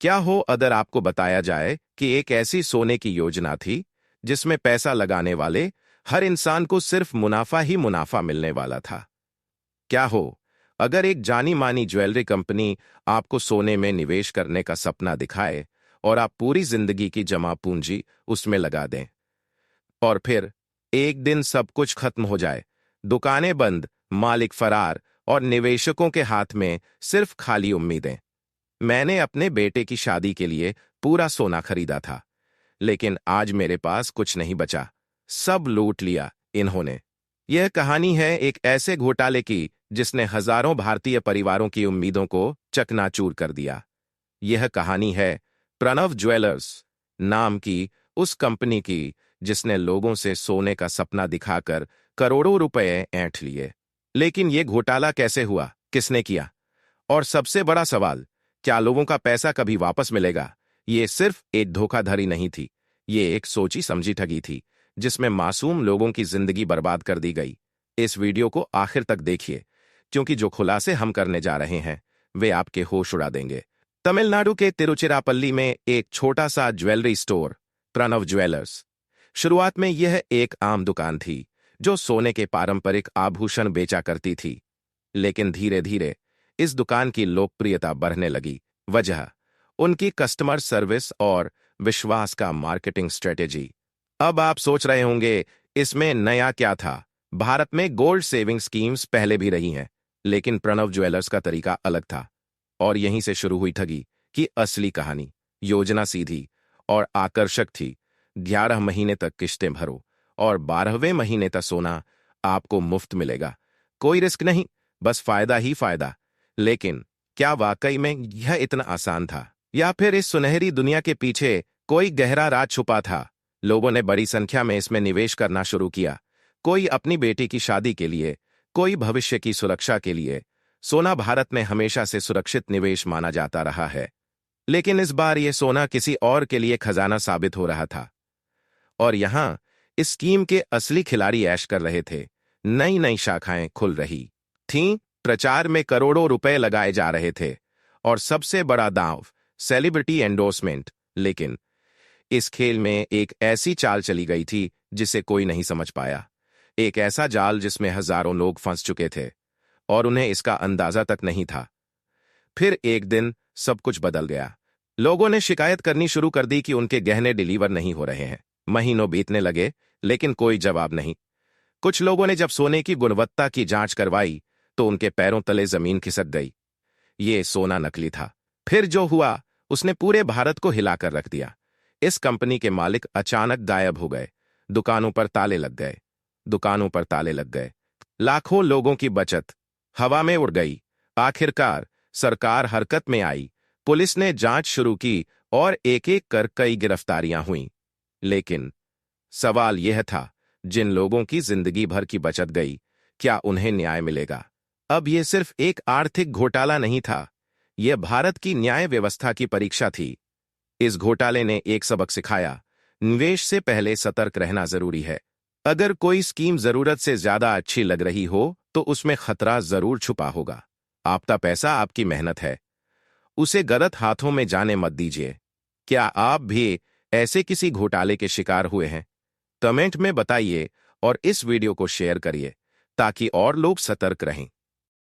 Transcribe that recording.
क्या हो अगर आपको बताया जाए कि एक ऐसी सोने की योजना थी जिसमें पैसा लगाने वाले हर इंसान को सिर्फ मुनाफा ही मुनाफा मिलने वाला था। क्या हो अगर एक जानी मानी ज्वेलरी कंपनी आपको सोने में निवेश करने का सपना दिखाए और आप पूरी जिंदगी की जमा पूंजी उसमें लगा दें, और फिर एक दिन सब कुछ खत्म हो जाए, दुकानें बंद, मालिक फरार और निवेशकों के हाथ में सिर्फ खाली उम्मीदें। मैंने अपने बेटे की शादी के लिए पूरा सोना खरीदा था, लेकिन आज मेरे पास कुछ नहीं बचा। सब लूट लिया इन्होंने। यह कहानी है एक ऐसे घोटाले की जिसने हजारों भारतीय परिवारों की उम्मीदों को चकनाचूर कर दिया। यह कहानी है प्रणव ज्वेलर्स नाम की उस कंपनी की जिसने लोगों से सोने का सपना दिखाकर करोड़ों रुपए ऐंठ लिए। लेकिन यह घोटाला कैसे हुआ, किसने किया, और सबसे बड़ा सवाल, क्या लोगों का पैसा कभी वापस मिलेगा? ये सिर्फ एक धोखाधड़ी नहीं थी, ये एक सोची समझी ठगी थी जिसमें मासूम लोगों की जिंदगी बर्बाद कर दी गई। इस वीडियो को आखिर तक देखिए, क्योंकि जो खुलासे हम करने जा रहे हैं वे आपके होश उड़ा देंगे। तमिलनाडु के तिरुचिरापल्ली में एक छोटा सा ज्वेलरी स्टोर, प्रणव ज्वेलर्स। शुरुआत में यह एक आम दुकान थी जो सोने के पारंपरिक आभूषण बेचा करती थी, लेकिन धीरे धीरे इस दुकान की लोकप्रियता बढ़ने लगी। वजह उनकी कस्टमर सर्विस और विश्वास का मार्केटिंग स्ट्रेटेजी। अब आप सोच रहे होंगे इसमें नया क्या था? भारत में गोल्ड सेविंग स्कीम्स पहले भी रही हैं, लेकिन प्रणव ज्वेलर्स का तरीका अलग था। और यहीं से शुरू हुई ठगी की असली कहानी। योजना सीधी और आकर्षक थी। 11 महीने तक किश्तें भरो और 12वें महीने तक सोना आपको मुफ्त मिलेगा। कोई रिस्क नहीं, बस फायदा ही फायदा। लेकिन क्या वाकई में यह इतना आसान था, या फिर इस सुनहरी दुनिया के पीछे कोई गहरा राज छुपा था? लोगों ने बड़ी संख्या में इसमें निवेश करना शुरू किया, कोई अपनी बेटी की शादी के लिए, कोई भविष्य की सुरक्षा के लिए। सोना भारत में हमेशा से सुरक्षित निवेश माना जाता रहा है, लेकिन इस बार यह सोना किसी और के लिए खजाना साबित हो रहा था। और यहां इस स्कीम के असली खिलाड़ी ऐश कर रहे थे। नई नई शाखाएं खुल रही थीं, प्रचार में करोड़ों रुपए लगाए जा रहे थे, और सबसे बड़ा दांव, सेलिब्रिटी एंडोर्समेंट। लेकिन इस खेल में एक ऐसी चाल चली गई थी जिसे कोई नहीं समझ पाया। एक ऐसा जाल जिसमें हजारों लोग फंस चुके थे और उन्हें इसका अंदाजा तक नहीं था। फिर एक दिन सब कुछ बदल गया। लोगों ने शिकायत करनी शुरू कर दी कि उनके गहने डिलीवर नहीं हो रहे हैं। महीनों बीतने लगे, लेकिन कोई जवाब नहीं। कुछ लोगों ने जब सोने की गुणवत्ता की जांच करवाई तो उनके पैरों तले जमीन खिसक गई। ये सोना नकली था। फिर जो हुआ उसने पूरे भारत को हिलाकर रख दिया। इस कंपनी के मालिक अचानक गायब हो गए। दुकानों पर ताले लग गए। दुकानों पर ताले लग गए। लाखों लोगों की बचत हवा में उड़ गई। आखिरकार सरकार हरकत में आई। पुलिस ने जांच शुरू की और एक एक कर कई गिरफ्तारियां हुईं। लेकिन सवाल यह था, जिन लोगों की जिंदगी भर की बचत गई, क्या उन्हें न्याय मिलेगा? अब यह सिर्फ एक आर्थिक घोटाला नहीं था, यह भारत की न्याय व्यवस्था की परीक्षा थी। इस घोटाले ने एक सबक सिखाया, निवेश से पहले सतर्क रहना जरूरी है। अगर कोई स्कीम जरूरत से ज्यादा अच्छी लग रही हो तो उसमें खतरा जरूर छुपा होगा। आपका पैसा आपकी मेहनत है, उसे गलत हाथों में जाने मत दीजिए। क्या आप भी ऐसे किसी घोटाले के शिकार हुए हैं? कमेंट में बताइए और इस वीडियो को शेयर करिए ताकि और लोग सतर्क रहें।